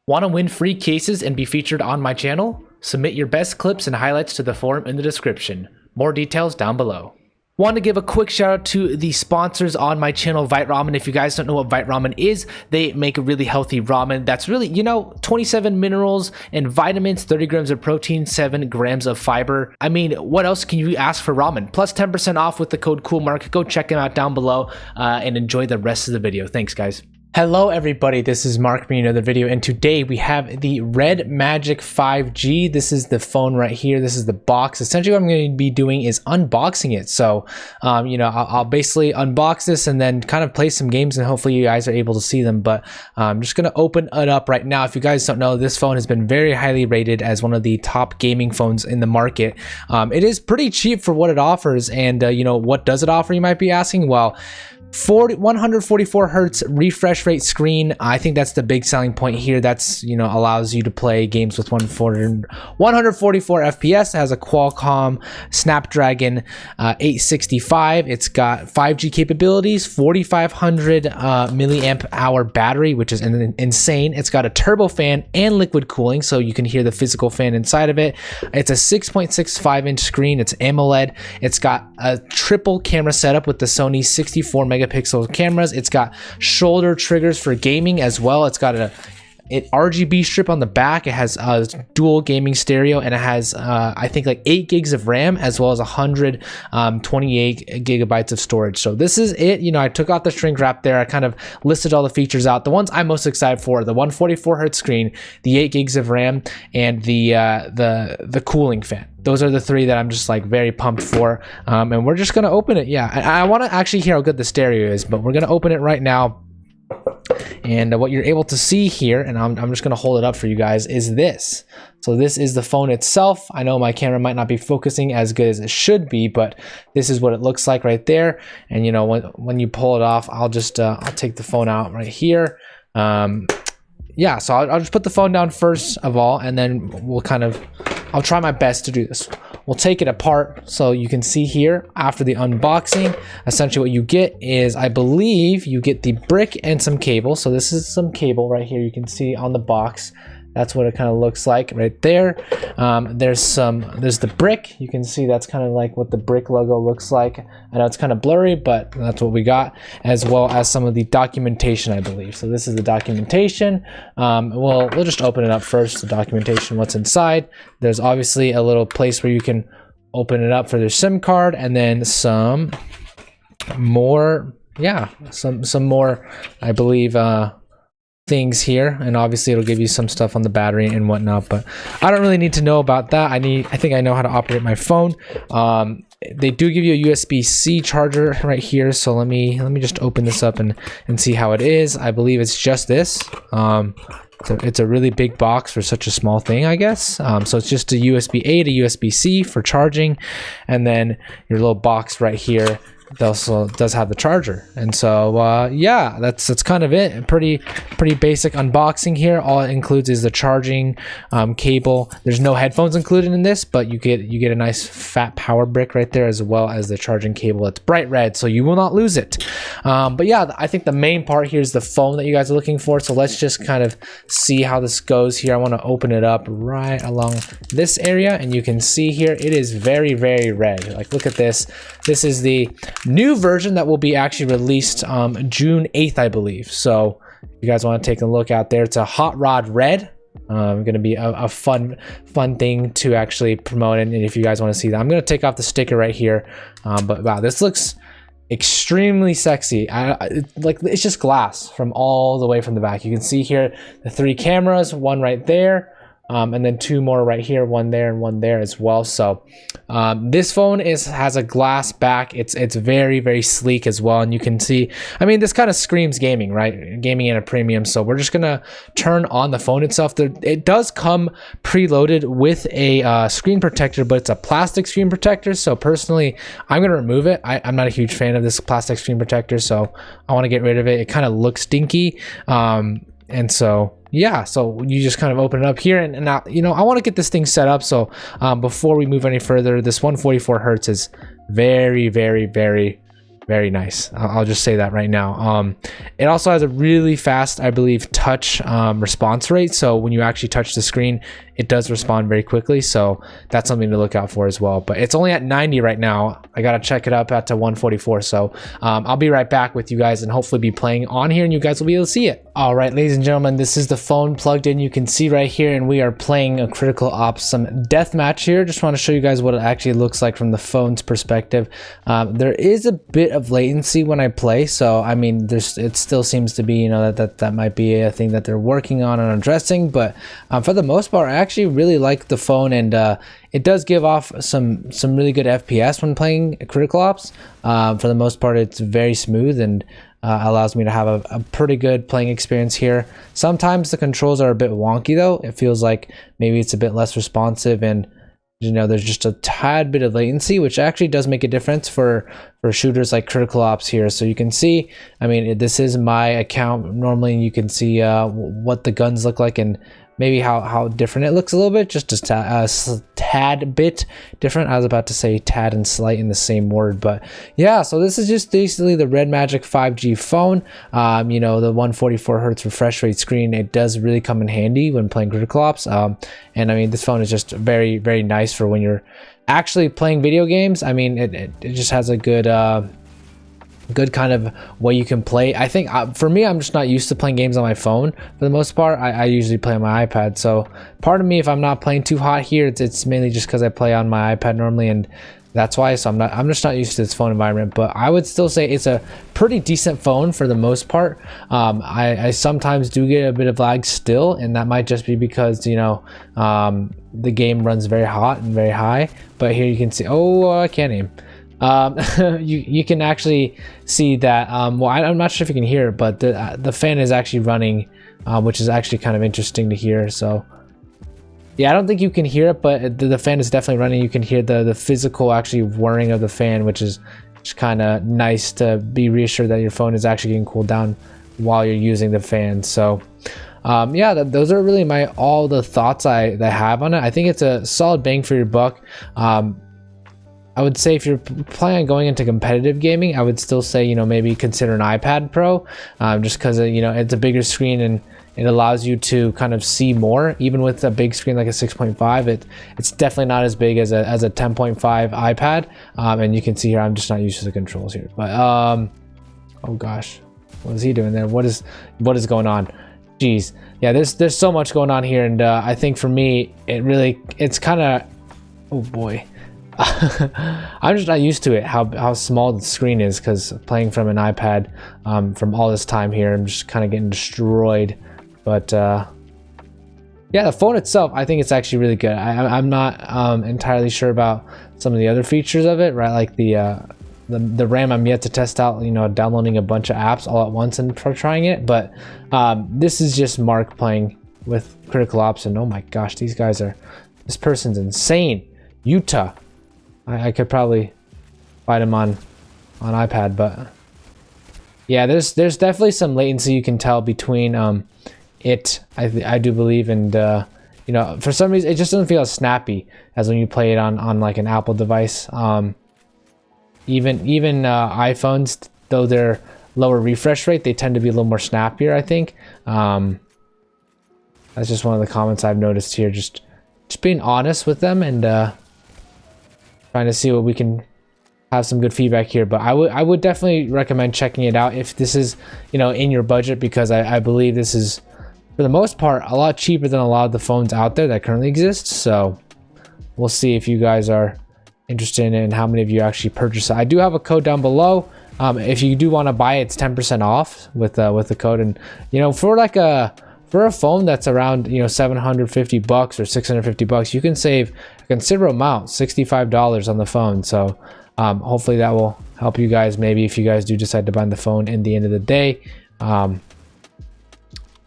Want to win free cases and be featured on my channel? Submit your best clips and highlights to the forum in the description. More details down below. Want to give a quick shout out to the sponsors on my channel, Vite Ramen. If you guys don't know what Vite Ramen is, they make a really healthy ramen that's really, 27 minerals and vitamins, 30 grams of protein, 7 grams of fiber. I mean, what else can you ask for ramen? Plus 10% off with the code Coolmark. Go check them out down below and enjoy the rest of the video. Thanks, guys. Hello everybody, this is Mark bringing another video, and today we have the RedMagic 5G. This is the phone right here. This is the box. Essentially what I'm going to be doing is unboxing it. So I'll basically unbox this and then kind of play some games, and hopefully you guys are able to see them. But I'm just going to open it up right now. If you guys don't know, this phone has been very highly rated as one of the top gaming phones in the market. It is pretty cheap for what it offers, and what does it offer, you might be asking? Well, 144 hertz refresh rate screen. I think that's the big selling point here. That's allows you to play games with 144 FPS. It has a Qualcomm Snapdragon 865. It's got 5G capabilities, 4500 milliamp hour battery, which is insane. It's got a turbo fan and liquid cooling, so you can hear the physical fan inside of it. It's a 6.65 inch screen. It's AMOLED. It's got a triple camera setup with the Sony 64 megapixel cameras. It's got shoulder triggers for gaming as well. It's got an RGB strip on the back. It has a dual gaming stereo, and it has I think like 8 gigs of RAM as well as 128 gigabytes of storage. So this is it. I took out the shrink wrap there. I kind of listed all the features out. The ones I'm most excited for are the 144 hertz screen, the 8 gigs of RAM, and the cooling fan. Those are the three that I'm just like very pumped for. And we're just gonna open it. Yeah, I want to actually hear how good the stereo is, but we're gonna open it right now. And what you're able to see here, and I'm just going to hold it up for you guys, is this. So this is the phone itself. I know my camera might not be focusing as good as it should be, but this is what it looks like right there. And when you pull it off, I'll just I'll take the phone out right here. Yeah, so I'll just put the phone down first of all, and then I'll try my best to do this. We'll take it apart so you can see here after the unboxing. Essentially what you get is, I believe you get the brick and some cable. So this is some cable right here. You can see on the box. That's what it kind of looks like right there. There's the brick. You can see that's kind of like what the brick logo looks like. I know it's kind of blurry, but that's what we got, as well as some of the documentation, I believe. So this is the documentation. We'll just open it up first, the documentation, what's inside. There's obviously a little place where you can open it up for their SIM card, and then some more, some more, I believe, things here, and obviously it'll give you some stuff on the battery and whatnot, but I don't really need to know about that. I think I know how to operate my phone. They do give you a USB-C charger right here, so let me just open this up and see how it is. I believe it's just this. It's a really big box for such a small thing, I guess. So it's just a USB-A to USB-C for charging, and then your little box right here. It also does have the charger, and so yeah, that's kind of it. Pretty basic unboxing here. All it includes is the charging cable. There's no headphones included in this, but you get a nice fat power brick right there, as well as the charging cable. It's bright red, so you will not lose it. But yeah, I think the main part here is the phone that you guys are looking for. So let's just kind of see how this goes here. I want to open it up right along this area, and you can see here it is very red. Like, look at this. This is the new version that will be actually released June 8th, I believe. So if you guys want to take a look out there, it's a hot rod red. Going to be a fun thing to actually promote, and if you guys want to see that, I'm going to take off the sticker right here. But wow, this looks extremely sexy. It's just glass from all the way from the back. You can see here the 3 cameras, one right there, and then 2 more right here, one there and one there as well. So this phone has a glass back. It's very sleek as well, and you can see, I mean, this kind of screams gaming, right? Gaming in a premium. So we're just gonna turn on the phone itself. It does come preloaded with a screen protector, but it's a plastic screen protector. So personally, I'm gonna remove it. I'm not a huge fan of this plastic screen protector, so I want to get rid of it. It kind of looks stinky, and so yeah, so you just kind of open it up here, and now I want to get this thing set up. So before we move any further, this 144 hertz is very Very nice. I'll just say that right now. It also has a really fast, I believe, touch response rate. So when you actually touch the screen, it does respond very quickly. So that's something to look out for as well. But it's only at 90 right now. I got to check it up at 144. So I'll be right back with you guys and hopefully be playing on here and you guys will be able to see it. All right, ladies and gentlemen, this is the phone plugged in. You can see right here, and we are playing a Critical Ops, some deathmatch here. Just want to show you guys what it actually looks like from the phone's perspective. There is a bit of latency when I play, so I mean, it still seems to be, you know, that might be a thing that they're working on and addressing. But for the most part, I actually really like the phone, and it does give off some really good FPS when playing Critical Ops. For the most part, it's very smooth and allows me to have a pretty good playing experience here. Sometimes the controls are a bit wonky though. It feels like maybe it's a bit less responsive, and you know, there's just a tad bit of latency, which actually does make a difference for shooters like Critical Ops here. So you can see, I mean, this is my account normally, and you can see what the guns look like and maybe how different it looks a little bit, just a tad bit different. I was about to say tad and slight in the same word, but yeah. So this is just basically the RedMagic 5G phone. You know, the 144 hertz refresh rate screen, it does really come in handy when playing Critical Ops. And I mean, this phone is just very, very nice for when you're actually playing video games. I mean, it just has a good kind of way you can play. I think for me, I'm just not used to playing games on my phone for the most part. I usually play on my iPad, so part of me, if I'm not playing too hot here, it's mainly just because I play on my iPad normally, and that's why. So I'm just not used to this phone environment. But I would still say it's a pretty decent phone for the most part. I sometimes do get a bit of lag still, and that might just be because, you know, the game runs very hot and very high. But here you can see, I can't aim. You can actually see that, well, I'm not sure if you can hear it, but the fan is actually running, which is actually kind of interesting to hear. So yeah, I don't think you can hear it, but the fan is definitely running. You can hear the physical actually whirring of the fan, which is kind of nice to be reassured that your phone is actually getting cooled down while you're using the fan. So yeah, those are really all the thoughts that I have on it. I think it's a solid bang for your buck. I would say if you're planning on going into competitive gaming, I would still say, you know, maybe consider an iPad Pro, just because, you know, it's a bigger screen and it allows you to kind of see more. Even with a big screen like a 6.5, it's definitely not as big as a 10.5 iPad. And you can see here, I'm just not used to the controls here. But oh gosh, what is he doing there? What is going on? Jeez, yeah, there's so much going on here, and I think for me, it's kind of, oh boy. I'm just not used to it, how small the screen is, because playing from an iPad from all this time here, I'm just kind of getting destroyed. But yeah, the phone itself, I think it's actually really good. I'm not entirely sure about some of the other features of it, right? Like the RAM, I'm yet to test out, you know, downloading a bunch of apps all at once and trying it. But this is just Mark playing with Critical Ops, and oh my gosh, this person's insane. Utah. I could probably fight him on iPad, but yeah, there's definitely some latency you can tell between I do believe, and you know, for some reason it just doesn't feel as snappy as when you play it on like an Apple device. Even iPhones, though they're lower refresh rate, they tend to be a little more snappier, I think. That's just one of the comments I've noticed here, just being honest with them and trying to see what we can have some good feedback here. But I would definitely recommend checking it out if this is, you know, in your budget, because I believe this is, for the most part, a lot cheaper than a lot of the phones out there that currently exist. So we'll see if you guys are interested in it and how many of you actually purchase it. I do have a code down below. If you do want to buy it, it's 10% off with the code. And you know, for a phone that's around, you know, $750 or $650, you can save a considerable amount, $65 on the phone. So hopefully that will help you guys, maybe if you guys do decide to buy the phone in the end of the day.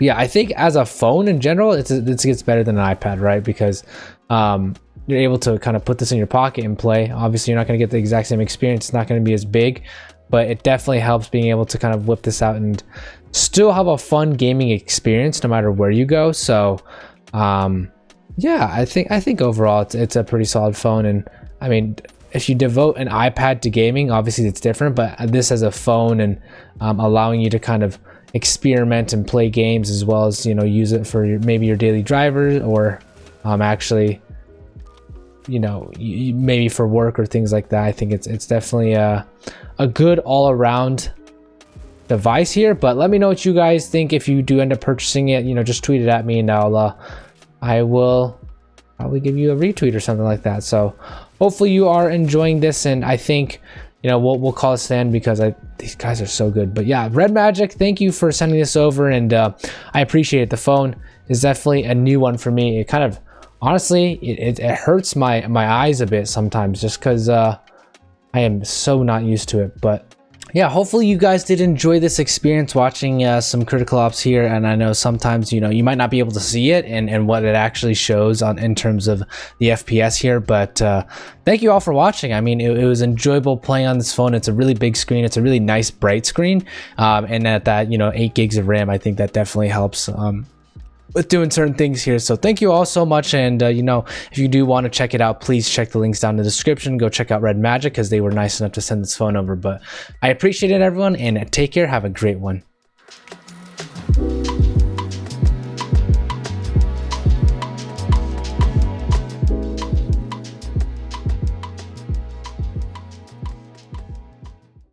Yeah, I think as a phone in general, it gets better than an iPad, right? Because you're able to kind of put this in your pocket and play. Obviously, you're not going to get the exact same experience. It's not going to be as big, but it definitely helps being able to kind of whip this out and still have a fun gaming experience no matter where you go. So yeah, I think overall it's a pretty solid phone. And I mean, if you devote an iPad to gaming, obviously it's different, but this as a phone and allowing you to kind of experiment and play games, as well as, you know, use it for maybe your daily driver, or actually, you know, maybe for work or things like that. I think it's definitely a good all-around device here. But let me know what you guys think. If you do end up purchasing it, you know, just tweet it at me, and I will probably give you a retweet or something like that. So hopefully you are enjoying this, and I think, you know, we'll call it stand, because these guys are so good. But yeah, RedMagic, thank you for sending this over, and I appreciate it. The phone is definitely a new one for me. It kind of, honestly, it hurts my eyes a bit sometimes, just because I am so not used to it. But yeah, hopefully you guys did enjoy this experience watching some Critical Ops here. And I know sometimes, you know, you might not be able to see it and what it actually shows in terms of the FPS here, but thank you all for watching. I mean, it was enjoyable playing on this phone. It's a really big screen. It's a really nice bright screen, and at that, you know, 8 gigs of RAM, I think that definitely helps with doing certain things here. So thank you all so much, and you know, if you do want to check it out, please check the links down in the description. Go check out RedMagic, because they were nice enough to send this phone over. But I appreciate it, everyone, and take care. Have a great one.